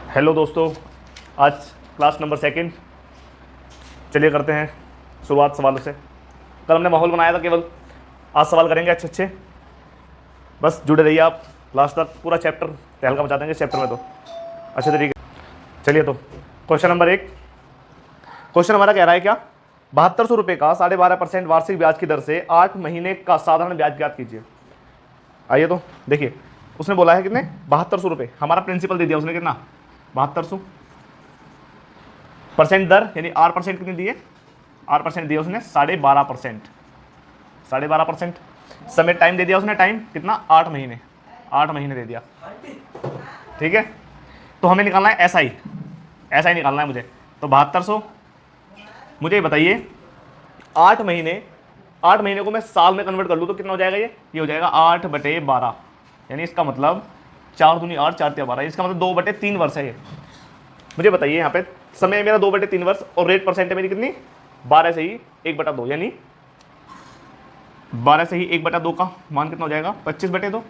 Hello दोस्तों, आज class number second. चलिए करते हैं शुरुआत सवालों से। कल हमने माहौल बनाया था केवल, आज सवाल करेंगे अच्छे अच्छे। बस जुड़े रहिए आप लास्ट तक, पूरा चैप्टर तहलका मचा देंगे चैप्टर में तो अच्छे तरीके। चलिए तो क्वेश्चन नंबर 1। क्वेश्चन हमारा कह रहा है क्या, 7200 रुपये का 12.5% वार्षिक ब्याज की दर से 8 महीने का साधारण ब्याज ज्ञात कीजिए। आइए तो देखिए, उसने बोला है कितने, 7200 रुपये। हमारा प्रिंसिपल दे दिया उसने कितना, 7200। परसेंट दर यानी R% कितनी दी है, R% दिया उसने 12.5%। 12.5%। समय टाइम दे दिया उसने, टाइम कितना, 8 महीने। 8 महीने दे दिया, ठीक है। तो हमें निकालना है SI, SI निकालना है मुझे। तो 7200, मुझे ये बताइए 8 महीने, 8 महीने को मैं साल में कन्वर्ट कर लूँ तो कितना हो जाएगा, ये हो जाएगा 8/12। यानी इसका मतलब 4 दूनी 8, 4 तिया 12, इसका मतलब 2/3 वर्ष है ये। मुझे बताइए यहाँ पे समय मेरा 2/3 वर्ष और रेट परसेंट है मेरी कितनी, 12 से ही 1/2, यानी 12 से ही 1/2 का मान कितना हो जाएगा, 25/2।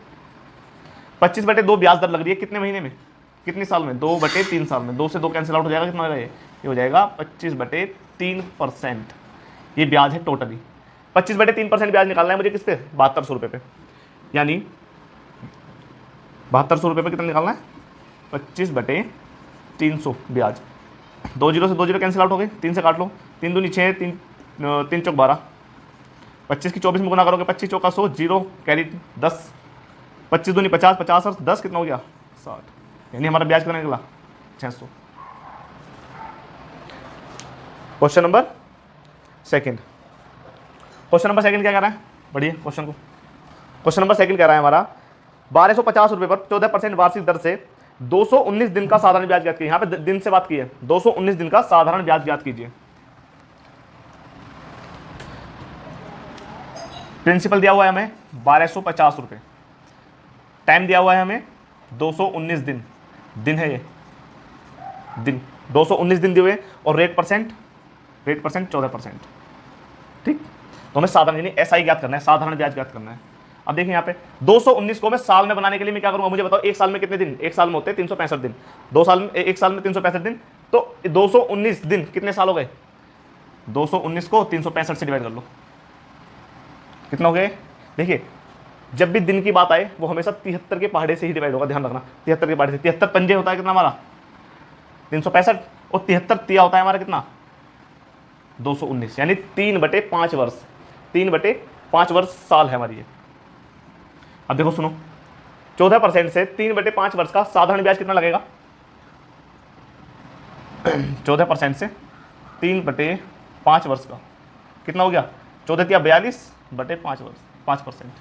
25/2 ब्याज दर लग रही है कितने महीने में, कितने साल में, 2/3 साल में। 2 से 2 कैंसिल आउट हो जाएगा, कितना हो जाएगा ये हो जाएगा 25/3%। ये ब्याज है टोटली। 25/3% ब्याज निकालना है मुझे किस पे, 7200 रुपये पे। यानी 7200 रुपये पे कितना निकालना है, 25/300 ब्याज। 2 जीरो से 2 जीरो कैंसिल आउट हो गए, 3 से काट लो, 3 दूनी 6, 3 चौक 12, 25 की 24 में गुना करोगे, 25 चौका 100, जीरो कैरी 10, 25 दूनी 50, 50 और 10 कितना हो गया, 60। यानी हमारा ब्याज कितना निकला, 600। Question number second. Question number second क्या कह रहा है, बढ़िए क्वेश्चन को। क्वेश्चन नंबर सेकंड कह रहा है हमारा 1250 रुपये पर 14% वार्षिक दर से 219 दिन का साधारण ब्याज ज्ञात कीजिए। यहाँ पे दिन से बात की है, 219 दिन का साधारण ब्याज ज्ञात कीजिए। प्रिंसिपल दिया हुआ है हमें 1250 रुपये, टाइम दिया हुआ है हमें 219 दिन, दिन है ये दिन, 219 दिन दिए हुए, और रेट परसेंट 14%, ठीक। तो हमें साधारण यानी SI ज्ञात करना है, साधारण ब्याज ज्ञात करना है। अब देखिए यहाँ पे 219 को मैं साल में बनाने के लिए मैं क्या करूंगा, मुझे बताओ एक साल में कितने दिन, एक साल में होते हैं 365 दिन, 2 साल में, एक साल में 365 दिन, तो 219 दिन कितने साल हो गए, 219 को 365 से डिवाइड कर लो, कितना हो गए। देखिए जब भी दिन की बात आए वो हमेशा 73 के पहाड़े से ही डिवाइड होगा, ध्यान रखना। 73 के पहाड़े से, 73 पंजे होता है कितना हमारा, 365, और 73 तिया होता है हमारा कितना, 219, यानी 3/5 वर्ष, 3/5 वर्ष साल है हमारी ये। अब देखो सुनो, 14% से 3/5 वर्ष का साधारण ब्याज कितना लगेगा, 14% से 3/5 वर्ष का कितना हो गया, 14 तिया 42/5 वर्ष, 5%।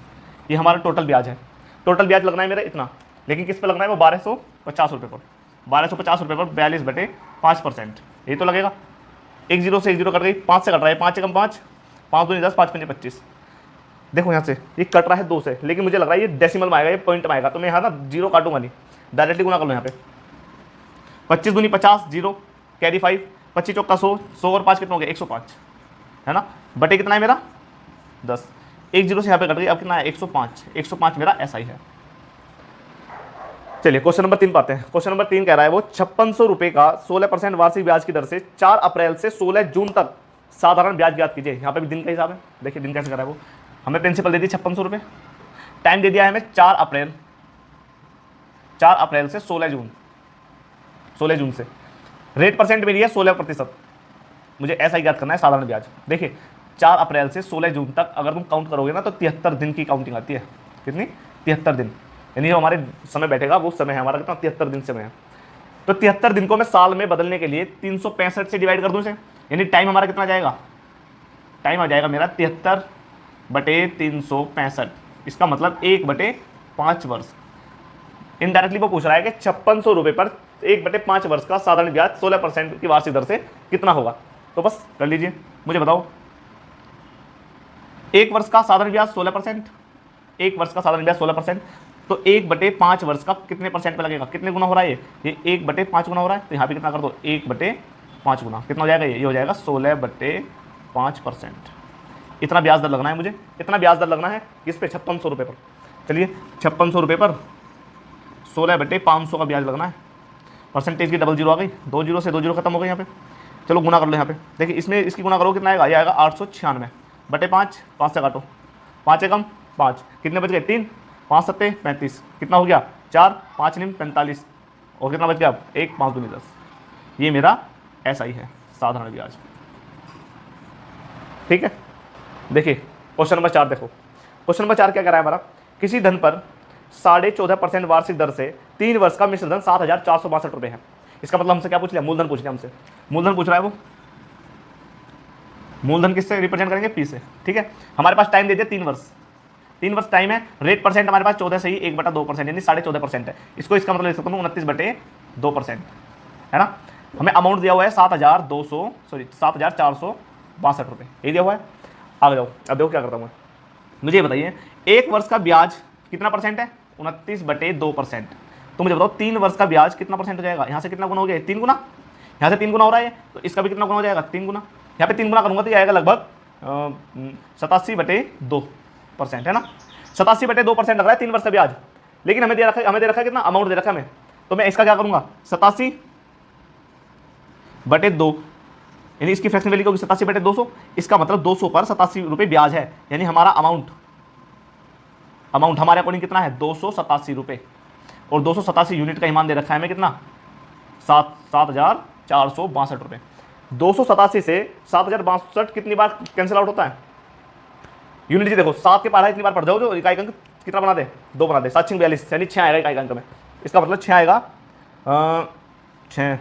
ये हमारा टोटल ब्याज है। टोटल ब्याज लगना है मेरा इतना, लेकिन किस पे लगना है वो 1250 रुपये पर, 1250 रुपये पर 42/5%, यही तो लगेगा। 1 जीरो से 1 जीरो कट गई, 5 से कट रहा है, 5 एकम 5, 5 दूनी 10, 5 पंजे 25। देखो यहाँ से ये कट रहा है 2 से, लेकिन मुझे लग रहा है ये डेसिमल में आएगा, ये पॉइंट में आएगा, तो मैं यहाँ ना जीरो काटूंगा नहीं, डायरेक्टली गुना कर लो यहाँ पे। 25 दूनी 50, जीरो कैरी 5, 25 चौका 100, 100 और 5 कितना हो गया, 105 है ना, बटे कितना है मेरा 10। 1 जीरो से यहाँ पे कट गई, अब कितना है 105, 105 मेरा SI है। चलिए क्वेश्चन नंबर 3 पाते हैं। क्वेश्चन नंबर 3 कह रहा है वो 5600 रुपये का 16% वार्षिक ब्याज की दर से 4 अप्रैल से 16 जून तक साधारण ब्याज ज्ञात कीजिए। यहाँ पे भी दिन का हिसाब है, देखिए दिन कैसे कर रहा है वो। हमें प्रिंसिपल दे दी 5600 रुपये, टाइम दे दिया है हमें 4 अप्रैल, 4 अप्रैल से 16 जून, 16 जून से। रेट परसेंट मेरी है 16%, मुझे SI ज्ञात करना है साधारण ब्याज। देखिए 4 अप्रैल से 16 जून तक अगर तुम काउंट करोगे ना तो 73 दिन की काउंटिंग आती है, कितनी, 73 दिन, यानी जो हमारे समय बैठेगा वो समय है हमारा कितना, 73 दिन समय है। तो 73 दिन को मैं साल में बदलने के लिए 365 से डिवाइड कर दूं इसे, यानी टाइम हमारा कितना जाएगा, टाइम आ जाएगा मेरा 73/365, इसका मतलब 1/5 वर्ष। इनडायरेक्टली वो पूछ रहा है कि 5600 रुपये पर 1/5 वर्ष का साधारण ब्याज 16% की वार्षिक दर से कितना होगा। तो बस कर लीजिए, मुझे बताओ 1 वर्ष का साधारण ब्याज 16%, 1 वर्ष का साधारण ब्याज 16%, तो 1/5 वर्ष का कितने परसेंट पे लगेगा, कितने गुना हो रहा है ये 1/5 गुना हो रहा है, तो यहाँ पे कितना कर दो 1/5 गुना, कितना हो जाएगा ये हो जाएगा 16/5%। इतना ब्याज दर लगना है मुझे, इतना ब्याज दर लगना है किस पे, 5600 रुपये पर। चलिए 5600 रुपये पर 16/500 का ब्याज लगना है। परसेंटेज की डबल जीरो आ गई, 2 जीरो से 2 जीरो खत्म हो गई यहाँ पे। चलो गुना कर लो यहाँ पे, देखिए इसमें इसकी गुना करो कितना आएगा, ये आएगा 896 बटे 5, 5 से काटो, 5 एकम 5, कितने बच गए 3, 5 सत्ते 35, कितना हो गया 4, 5 निम 45, और कितना बच गया 1, 5 दूनी 10। ये मेरा SI है, साधारण ब्याज। ठीक है, देखिए क्वेश्चन नंबर 4 देखो। क्वेश्चन नंबर 4 क्या कह रहा है हमारा, किसी धन पर 14.5% वार्षिक दर से 3 वर्ष का मिश्र धन 7,462 रुपये है। इसका मतलब हमसे क्या पूछ लिया, मूलधन पूछ लिया हमसे, मूलधन पूछ रहा है वो। मूलधन किससे रिप्रेजेंट करेंगे, P से। ठीक है, हमारे पास टाइम दे दिया 3 वर्ष, 3 वर्ष टाइम है, रेट परसेंट हमारे पास 14 से ही 1/2% यानी 14.5% है। इसको इसका मतलब लिख सकता हूँ 29/2%, है ना। हमें अमाउंट दिया हुआ है 7,462 रुपये, ये दिया हुआ है। आगे जाओ, अब देखो क्या करता हूँ मैं, मुझे ये बताइए 1 वर्ष का ब्याज कितना परसेंट है, 29/2%। तो मुझे बताओ 3 वर्ष का ब्याज कितना परसेंट हो जाएगा, यहाँ से कितना गुना हो गया 3 गुना, यहाँ से 3 गुना हो रहा है, तो इसका भी कितना गुना हो जाएगा 3 गुना, यहाँ पे 3 गुना करूँगा तो ये आएगा लगभग 87/2%, है ना। 87/2% लग रहा है 3 वर्ष का ब्याज, लेकिन हमें दे रखा है कितना अमाउंट दे रखा है हमें, तो मैं इसका क्या करूँगा 87/2, यानी इसकी फ्रैक्शन वैल्यू होगी 87/200, इसका मतलब 200 पर 87 रुपये ब्याज है, यानी हमारा अमाउंट हमारे अकॉर्डिंग कितना है 287 रुपये, और 287 यूनिट का ईमान दे रखा है हमें कितना 7,462 रुपये। 287 से 7,062 कितनी बार कैंसिल आउट होता है, यूनिट जी देखो 7 के पारा इतनी बार पढ़ जाओ, जो इकाई अंक कितना बना दे 2 बना दे, 7 42 यानी 6 आएगा इकाई अंक में, इसका मतलब 6 आएगा 6,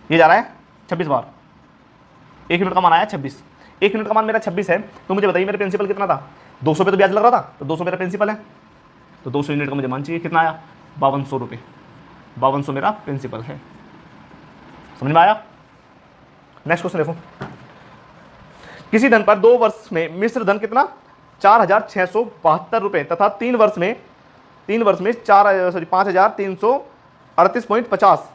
ये जा रहा है 26 बार, 1 यूनिट का मान आया 26, 1 यूनिट का मान मेरा 26 है। तो मुझे बताइए मेरा प्रिंसिपल कितना था, 200 पे तो ब्याज लग रहा था, तो 200 मेरा प्रिंसिपल है, तो 200 यूनिट का मुझे मान चाहिए, कितना आया 5200 रुपये, 5200 मेरा प्रिंसिपल है। समझ में आया। नेक्स्ट क्वेश्चन देखो, किसी धन पर 2 वर्ष में मिश्र धन कितना 4,672 रुपये तथा 3 वर्ष में 5,338.50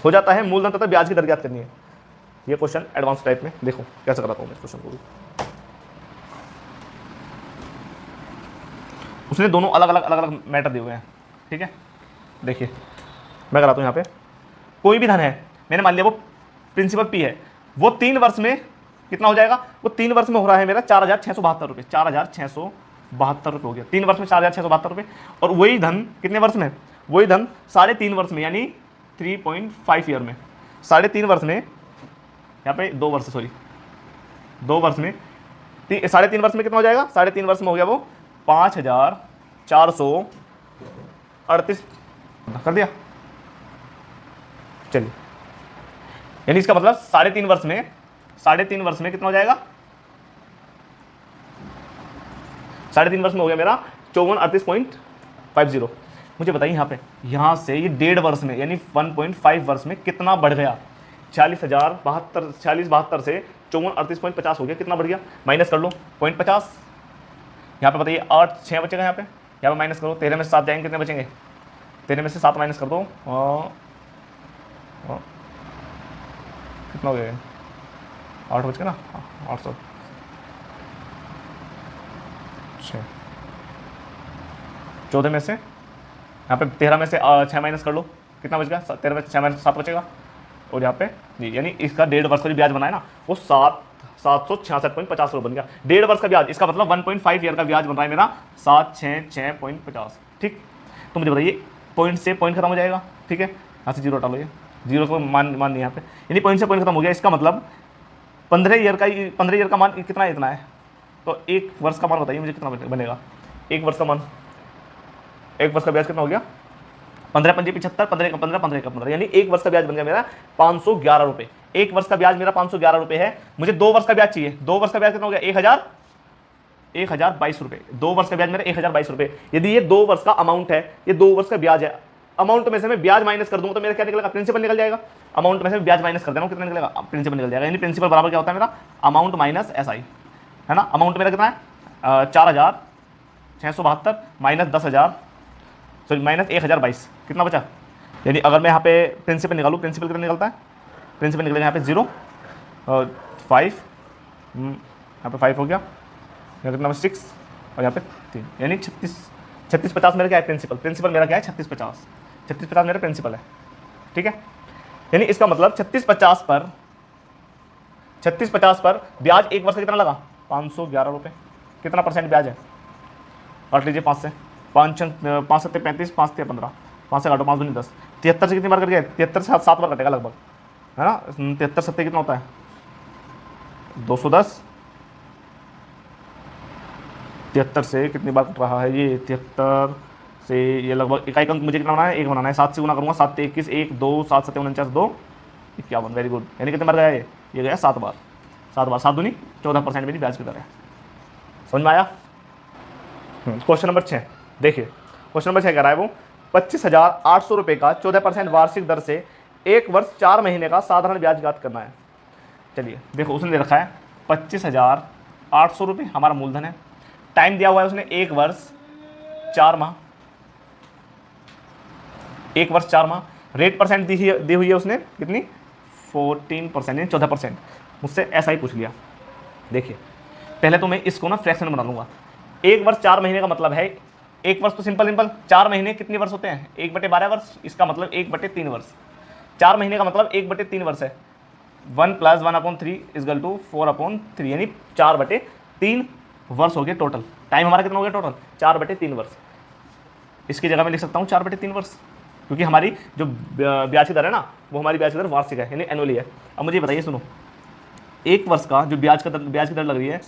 हो जाता है, मूलधन तथा ब्याज की दर ज्ञात करनी है। ये क्वेश्चन एडवांस टाइप में, देखो कैसे कराता हूँ मैं इस क्वेश्चन को भी। उसने दोनों अलग अलग मैटर दिए हुए हैं, ठीक है। देखिए मैं कराता हूँ यहाँ पे, कोई भी धन है, मैंने मान लिया वो प्रिंसिपल P है, वो 3 वर्ष में कितना हो जाएगा, वो 3 वर्ष में हो रहा है मेरा 4,672 रुपये, 4,672 रुपये हो गया 3 वर्ष में 4,672 रुपये। और वही धन कितने वर्ष में, वही धन 3.5 वर्ष में यानी 3.5 ईयर में, 3.5 वर्ष में, यहाँ पे 2 वर्ष 2 वर्ष में 3.5 वर्ष में कितना हो जाएगा, 3.5 वर्ष में हो गया वो 5,438 कर दिया। चलिए, यानी इसका मतलब 3.5 वर्ष में, 3.5 वर्ष में कितना हो जाएगा, 3.5 वर्ष में हो गया मेरा 5438.50। मुझे बताइए यहाँ से ये 1.5 वर्ष में यानी 1.5 वर्ष में कितना बढ़ गया, 46,072 से 5438.50 हो गया, कितना बढ़ गया, माइनस कर लो 0.50, यहाँ पे बताइए 8 6 बचेगा, यहाँ पे माइनस करो, 13 में से 7 जाएंगे, कितने बचेंगे, 13 में से 7 माइनस कर दो, कितना हो गया 8 बच गया ना, 800 14 में से यहाँ पे 13 में से 6 माइनस कर लो, कितना बच गया, 13 में से 6 माइनस 7 बचेगा, और यहाँ पे जी यानी इसका 1.5 वर्ष का जो ब्याज बना है ना वो 766.50 रुपये बन गया, 1.5 वर्ष का ब्याज, इसका मतलब 1.5 ईयर का ब्याज बन रहा है मेरा 766.50। ठीक, तो मुझे बताइए पॉइंट से पॉइंट खत्म हो जाएगा, ठीक है, यहाँ से 0 हटा लो, ये 0 को मान नहीं यहाँ पे, यानी पॉइंट से पॉइंट खत्म हो गया, इसका मतलब 15 ईयर का मान कितना है, इतना है। तो 1 वर्ष का मान बताइए मुझे कितना बनेगा, 1 वर्ष का मान, 1 वर्ष का ब्याज कितना हो गया, 15 पंजे 75, 15 यानी 1 वर्ष का ब्याज बन गया मेरा 511 रुपये। 1 वर्ष का ब्याज मेरा 511 रुपये है, मुझे 2 वर्ष का ब्याज चाहिए, 2 वर्ष का ब्याज कितना हो गया 1,022 रुपये, 2 वर्ष का ब्याज मेरा 1,022 रुपये। यदि ये 2 वर्ष का अमाउंट है, ये 2 वर्ष का ब्याज है, अमाउंट में से मैं ब्याज माइनस कर दूंगा तो मेरा क्या निकलेगा, प्रिंसिपल निकल जाएगा, अमाउंट में से ब्याज माइनस कर देना कितना निकलेगा, प्रिंसिपल निकल जाएगा, यानी प्रिंसिपल बराबर क्या होता है मेरा अमाउंट माइनस SI, है ना। अमाउंट मेरा कितना है 4,672 माइनस 10,000 माइनस 1,022, कितना बचा, यानी अगर मैं यहाँ पे प्रिंसिपल निकालूँ, प्रिंसिपल कितना निकलता है, प्रिंसिपल निकलेगा यहाँ पे 0 और 5, यहाँ पे 5 हो गया, यहाँ कितना 6 और यहाँ पे 3, यानी 3650 मेरा क्या है प्रिंसिपल मेरा क्या है 3650, 3650 मेरा प्रिंसिपल है, ठीक है। यानी इसका मतलब 3650 पर ब्याज एक वर्ष का कितना लगा, 511 रुपये। कितना परसेंट ब्याज है, काट लीजिए 5 से, 5 7 35, 5 3 15, 5 से काटो, 5 दूनी 10, 73 से कितनी बार कट गया, 73 से 7 बार कटेगा लगभग, है ना। 73 7 कितना होता है, 210। 73 से कितनी बार कट रहा है ये, 73 से ये लगभग इकाई अंक मुझे कितना बनाना है, 1 बनाना है। 7 से गुना करूँगा, 7 21 1 2 7 7 49 2 51, वेरी गुड। यानी कितने बार गया ये गया 7 बार, 7 बार, 7 दूनी 14% मेरी ब्याज की दर है। समझ में आया। क्वेश्चन नंबर 6 देखिए, क्वेश्चन नंबर 6 कह रहा है वो 25,800 रुपये का 14% वार्षिक दर से 1 वर्ष 4 महीने का साधारण ब्याज ज्ञात करना है। चलिए देखो, उसने दे रखा है 25,800 रुपये हमारा मूलधन है, टाइम दिया हुआ है उसने 1 वर्ष 4 माह, 1 वर्ष 4 माह, रेट परसेंट दी हुई है उसने कितनी, 14% यानी 14%। मुझसे ऐसा ही पूछ लिया। देखिए पहले तो मैं इसको ना फ्रैक्शन बना लूँगा। 1 वर्ष 4 महीने का मतलब है, 1 वर्ष तो सिंपल 4 महीने कितने वर्ष होते हैं, 1/12 वर्ष, इसका मतलब 1/3 वर्ष। 4 महीने का मतलब 1/3 वर्ष है। 1 + 1/3 = 4/3, यानी 4/3 वर्ष हो गए टोटल। टाइम हमारा कितना हो गया टोटल, 4/3 वर्ष। इसकी जगह मैं लिख सकता हूँ 4/3 वर्ष, क्योंकि हमारी जो ब्याज की दर है ना, वो हमारी ब्याज की दर वार्षिक है, यानी एनुअली है। अब मुझे बताइए, सुनो, 1 वर्ष का जो ब्याज की दर लग रही है,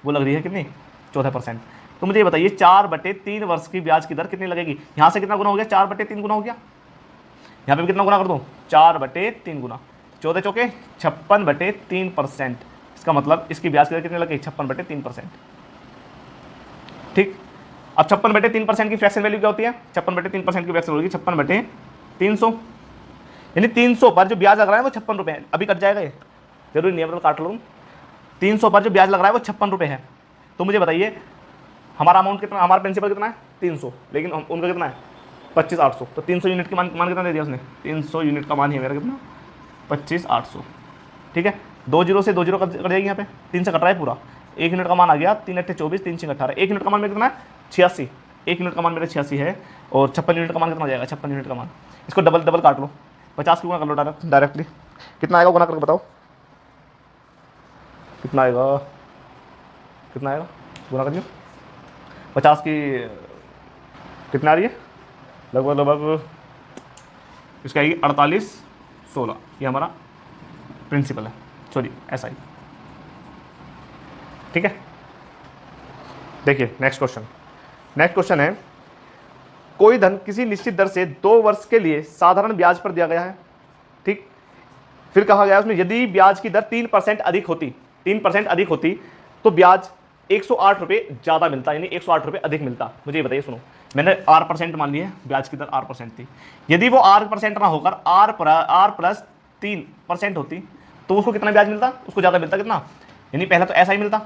वो लग रही है कितनी, 14%। तो मुझे ये बताइए 4/3 वर्ष की ब्याज की दर कितनी लगेगी। यहाँ से कितना गुना हो गया, 4/3 गुना हो गया। यहाँ पे भी कितना गुना कर दूँ, 4/3 गुना, 14 चौके 56/3%। इसका मतलब इसकी ब्याज की दर कितनी लगेगी, 56/3%। ठीक, अब 56/3% की फ्रैक्शन वैल्यू क्या होती है, 56/3% की फ्रैक्शन होगी 56/300, यानी 300 पर जो ब्याज लग रहा है वो 56 रुपये है। अभी कट जाएगा ये, जरूरी नहीं है, मतलब काट लूँ। 300 पर जो ब्याज लग रहा है वो 56 रुपये है। तो मुझे बताइए हमारा अमाउंट कितना, हमारा प्रिंसिपल कितना है 300, लेकिन उनका कितना है 25,800। तो 300 यूनिट की मान कितना दे दिया उसने, 300 यूनिट का मान ही है मेरा कितना, 25,800। ठीक है, 2 जीरो से 2 जीरो कट जाएगी, यहाँ पे 3 से कट रहा है पूरा। 1 यूनिट का मान आ गया 3 8 24, 3 6 18। 1 यूनिट का मान मेरा कितना है 86, 1 यूनिट का मान मेरा 86 है। और 56 यूनिट का मान कितना हो जाएगा, 56 यूनिट का मान, इसको डबल काट लो, 50 की गुना कर लो डायरेक्टली। कितना आएगा गुना करके बताओ, कितना आएगा, कितना आएगा गुना करिए। 50 की कितना आ रही है, लगभग इसका आएगी 4816। ये हमारा प्रिंसिपल है, सॉरी SI। ठीक है, देखिए नेक्स्ट क्वेश्चन है, कोई धन किसी निश्चित दर से 2 वर्ष के लिए साधारण ब्याज पर दिया गया है। ठीक, फिर कहा गया उसमें यदि ब्याज की दर 3% अधिक होती तो ब्याज 108 रुपये ज़्यादा मिलता, यानी 108 रुपये अधिक मिलता। मुझे ये बताइए, सुनो, मैंने R% मान लिया, ब्याज की दर R% थी। यदि वो R% ना होकर R+3% होती तो उसको कितना ब्याज मिलता, उसको ज़्यादा मिलता। कितना, यानी पहले तो SI मिलता,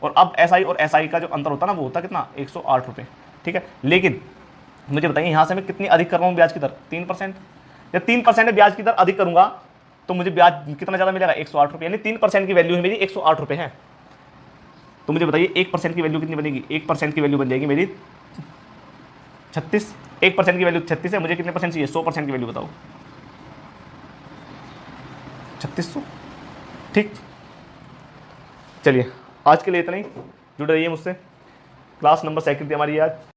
और अब SI और SI का जो अंतर होता ना, वो होता कितना, 108 रुपये। ठीक है, लेकिन मुझे बताइए यहाँ से मैं कितनी अधिक कर रहा हूँ ब्याज की दर, 3%। जब 3% ब्याज की दर अधिक करूँगा तो मुझे ब्याज कितना ज़्यादा मिलेगा, 108 रुपये, यानी 3% की वैल्यू है मेरी 108 रुपये है। तो मुझे बताइए 1% की वैल्यू कितनी बनेगी, 1% की वैल्यू बन जाएगी मेरी 36। 1% की वैल्यू 36 है, मुझे कितने परसेंट चाहिए, 100% की वैल्यू बताओ, 3600। ठीक, चलिए आज के लिए इतना ही, जुड़े रहिए मुझसे। क्लास नंबर 2 थी हमारी आज।